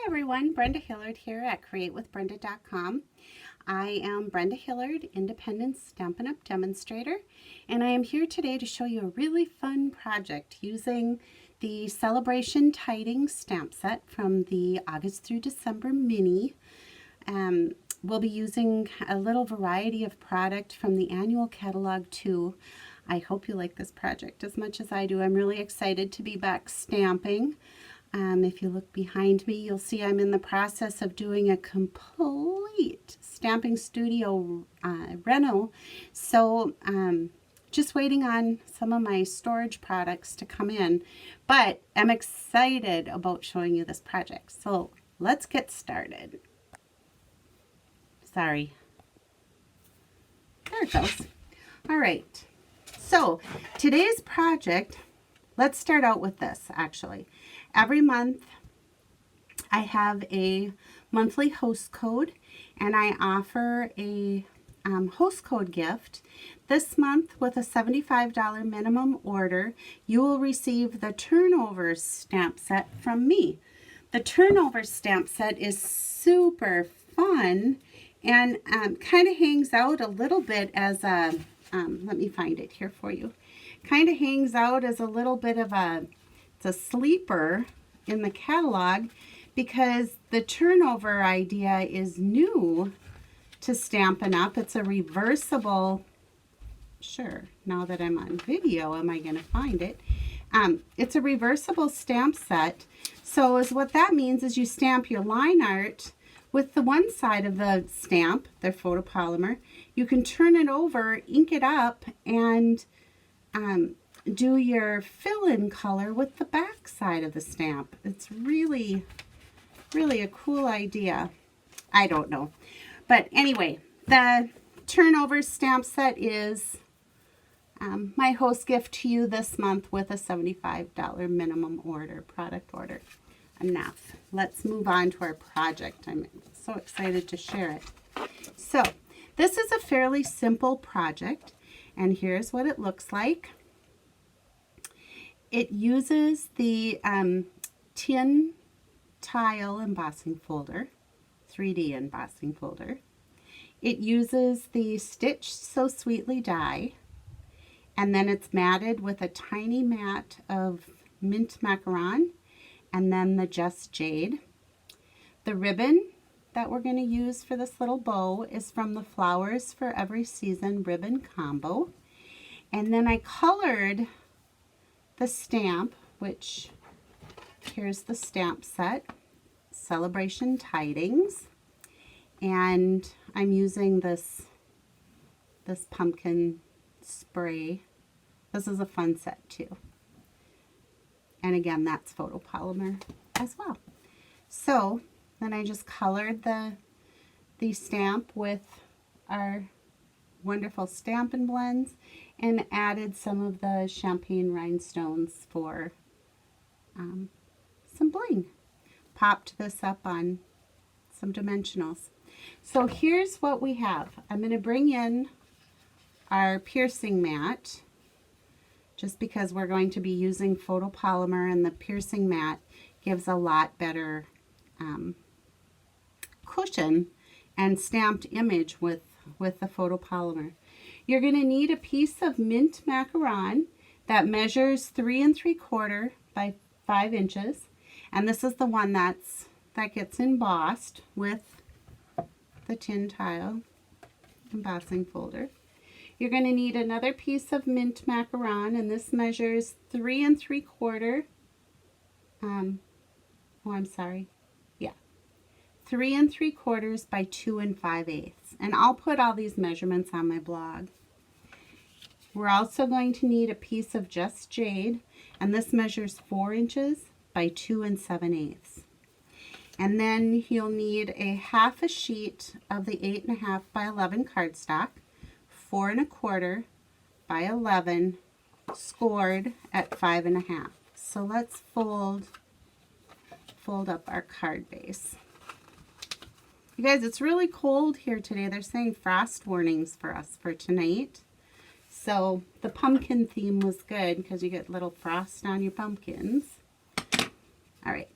everyone, Brenda Hillard here at createwithbrenda.com. I am Brenda Hillard, Independent Stampin' Up! Demonstrator, and I am here today to show you a really fun project using the Celebration Tidings stamp set from the August through December mini. We'll be using a little variety of product from the annual catalog too. I hope you like this project as much as I do. I'm really excited to be back stamping. If you look behind me, you'll see I'm in the process of doing a complete stamping studio reno. So just waiting on some of my storage products to come in, but I'm excited about showing you this project. So let's get started. Sorry. There it goes. All right. So today's project, let's start out with this actually. Every month I have a monthly host code and I offer a host code gift. This month with a $75 minimum order, you will receive the turnover stamp set from me. The turnover stamp set is super fun and kind of hangs out a little bit as a, let me find it here for you, kind of hangs out as a little bit of a, it's a sleeper in the catalog because the turnover idea is new to Stampin' Up! It's a reversible, sure, now that I'm on video, am I going to find it? It's a reversible stamp set. So what that means is you stamp your line art with the one side of the stamp, the photopolymer. You can turn it over, ink it up, and do your fill-in color with the back side of the stamp. It's really, really a cool idea. I don't know. But anyway, the turnover stamp set is my host gift to you this month with a $75 minimum order, product order. Enough. Let's move on to our project. I'm so excited to share it. So this is a fairly simple project, and here's what it looks like. It uses the tin tile embossing folder, 3D embossing folder. It uses the Stitch So Sweetly die, and then it's matted with a tiny mat of mint macaron, and then the Just Jade. The ribbon that we're going to use for this little bow is from the Flowers for Every Season ribbon combo. And then I colored the stamp, which here's the stamp set, Celebration Tidings, and I'm using this pumpkin spray. This is a fun set too. And again, that's photopolymer as well. So then I just colored the stamp with our wonderful Stampin' Blends and added some of the champagne rhinestones for some bling. Popped this up on some dimensionals. So here's what we have. I'm going to bring in our piercing mat just because we're going to be using photopolymer, and the piercing mat gives a lot better cushion and stamped image with the photopolymer. You're going to need a piece of mint macaron that measures 3 3/4 by 5 inches, and this is the one that gets embossed with the tin tile embossing folder. You're going to need another piece of mint macaron, and this measures 3 3/4. Oh, I'm sorry. Yeah, 3 3/4 by 2 5/8. And I'll put all these measurements on my blog. We're also going to need a piece of Just Jade, and this measures 4 inches by 2 7/8. And then you'll need a half a sheet of the 8.5 by 11 cardstock, 4 1/4 by 11, scored at 5 1/2. So let's fold up our card base. You guys, it's really cold here today. They're saying frost warnings for us for tonight. So the pumpkin theme was good because you get little frost on your pumpkins. All right,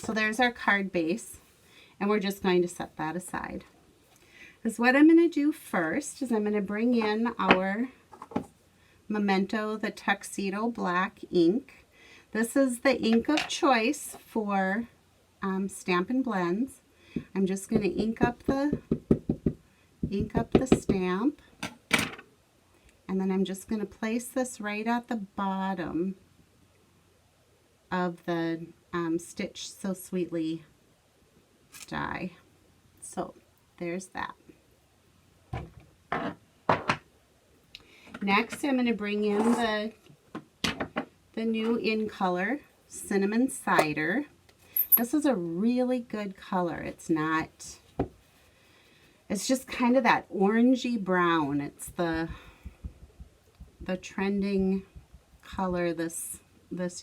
So there's our card base, and we're just going to set that aside. Because what I'm going to do first is I'm going to bring in our Memento, the Tuxedo Black ink. This is the ink of choice for Stampin' Blends. I'm just going to ink up the stamp, and then I'm just going to place this right at the bottom of the Stitch So Sweetly die. So there's that. Next, I'm going to bring in the new in color Cinnamon Cider. This is a really good color. It's just kind of that orangey brown. It's the trending color this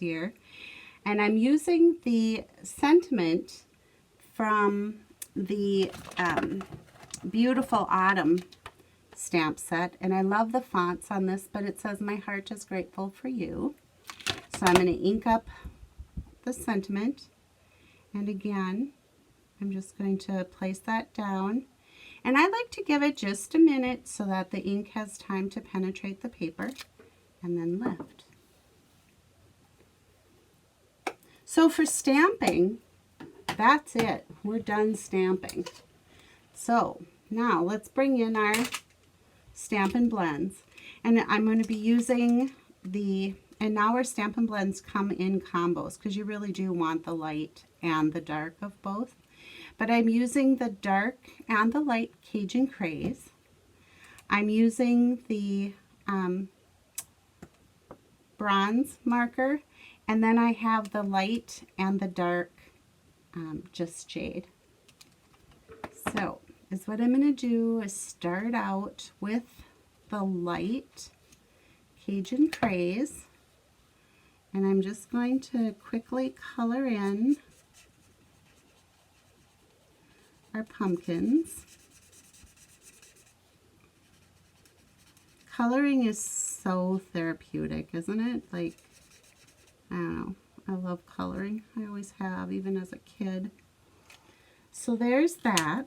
year. And I'm using the sentiment from the Beautiful Autumn stamp set, and I love the fonts on this, but it says my heart is grateful for you. So I'm going to ink up the sentiment, and again I'm just going to place that down, and I like to give it just a minute so that the ink has time to penetrate the paper, and then lift. So for stamping, that's it. We're done stamping. So now let's bring in our Stampin' Blends, and I'm going to be using and now our Stampin' Blends come in combos because you really do want the light and the dark of both. But I'm using the dark and the light Cajun Craze. I'm using the bronze marker, and then I have the light and the dark Just Jade. So what I'm going to do is start out with the light Cajun Craze, and I'm just going to quickly color in our pumpkins. Coloring is so therapeutic, isn't it? Like, I don't know, I love coloring. I always have, even as a kid. So there's that.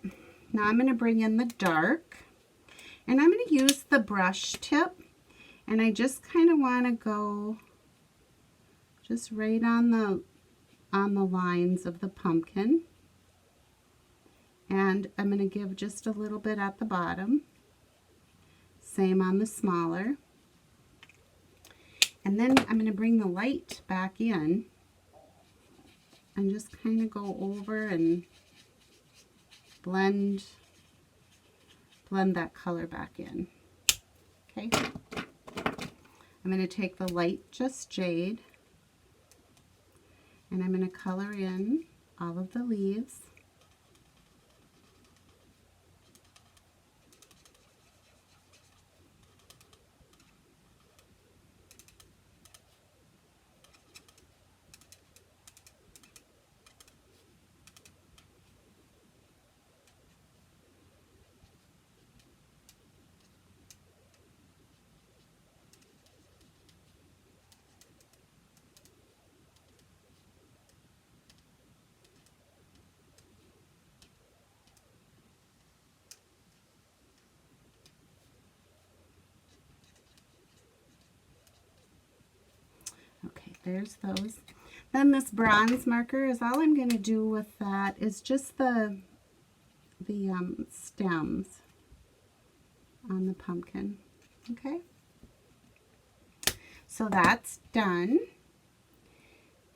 Now I'm going to bring in the dark, and I'm going to use the brush tip, and I just kind of want to go just right on the lines of the pumpkin, and I'm going to give just a little bit at the bottom, same on the smaller, and then I'm going to bring the light back in and just kind of go over and blend that color back in. Okay, I'm going to take the light Just Jade, and I'm going to color in all of the leaves. Okay, there's those. Then this bronze marker is all I'm going to do with that is just the stems on the pumpkin. Okay, so that's done.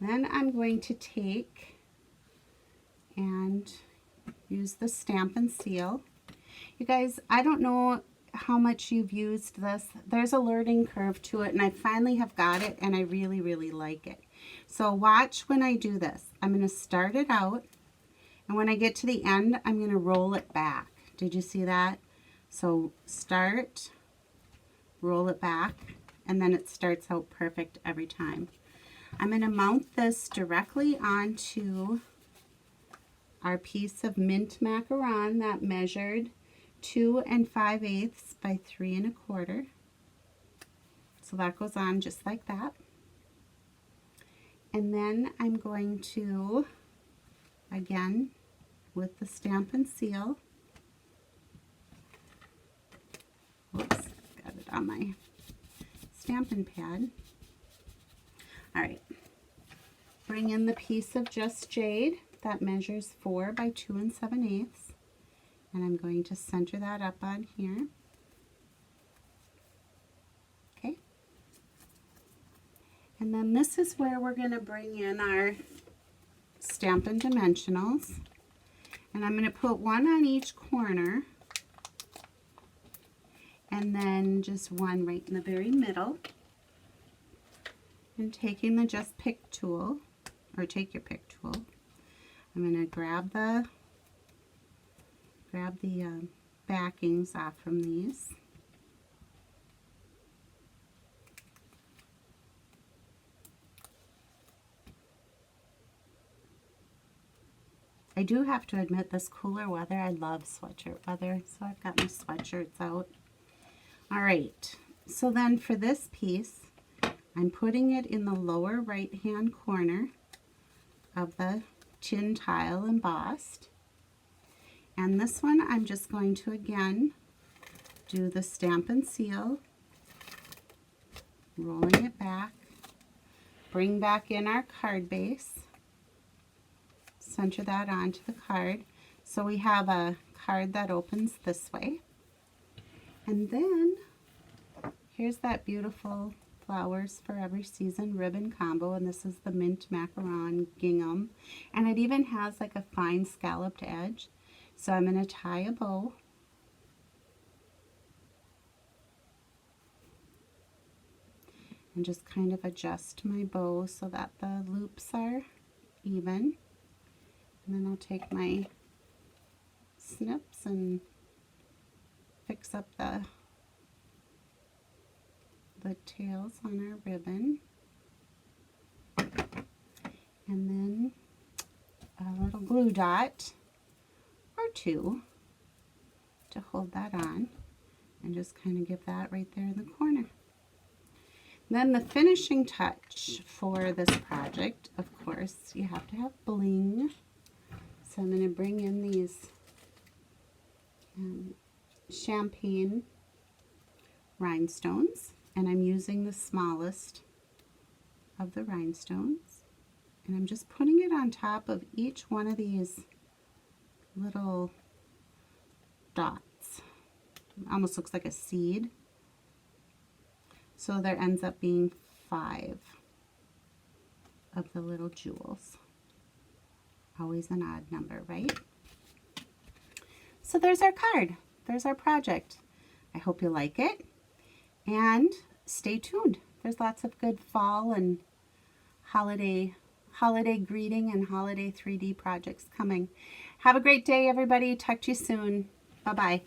Then I'm going to take and use the Stampin' Seal. You guys, I don't know how much you've used this. There's a learning curve to it, and I finally have got it, and I really, really like it. So watch when I do this. I'm going to start it out, and when I get to the end, I'm going to roll it back. Did you see that? So start, roll it back, and then it starts out perfect every time. I'm going to mount this directly onto our piece of mint macaron that measured 2 5/8 by 3 1/4. So that goes on just like that. And then I'm going to again with the stamp and seal. Oops, got it on my Stampin' pad. All right, bring in the piece of Just Jade that measures 4 by 2 7/8, and I'm going to center that up on here. Okay, and then this is where we're going to bring in our Stampin' Dimensionals, and I'm going to put one on each corner and then just one right in the very middle. And taking the Just Pick tool, or take your pick tool, I'm going to grab the backings off from these. I do have to admit, this cooler weather, I love sweatshirt weather, so I've got my sweatshirts out. All right, so then for this piece, I'm putting it in the lower right hand corner of the tin tile embossed. And this one I'm just going to again do the stamp and seal, rolling it back, bring back in our card base, center that onto the card. So we have a card that opens this way. And then here's that beautiful Flowers for Every Season ribbon combo, and this is the mint macaron gingham, and it even has like a fine scalloped edge. So I'm going to tie a bow, and just kind of adjust my bow so that the loops are even. And then I'll take my snips and fix up the tails on our ribbon, and then a little glue dot or two to hold that on, and just kind of give that right there in the corner. Then the finishing touch for this project, of course, you have to have bling. So I'm going to bring in these champagne rhinestones, and I'm using the smallest of the rhinestones, and I'm just putting it on top of each one of these little dots. It almost looks like a seed. So there ends up being 5 of the little jewels. Always an odd number, right? So there's our card. There's our project. I hope you like it. And stay tuned. There's lots of good fall and holiday greeting and holiday 3D projects coming. Have a great day, everybody. Talk to you soon. Bye-bye.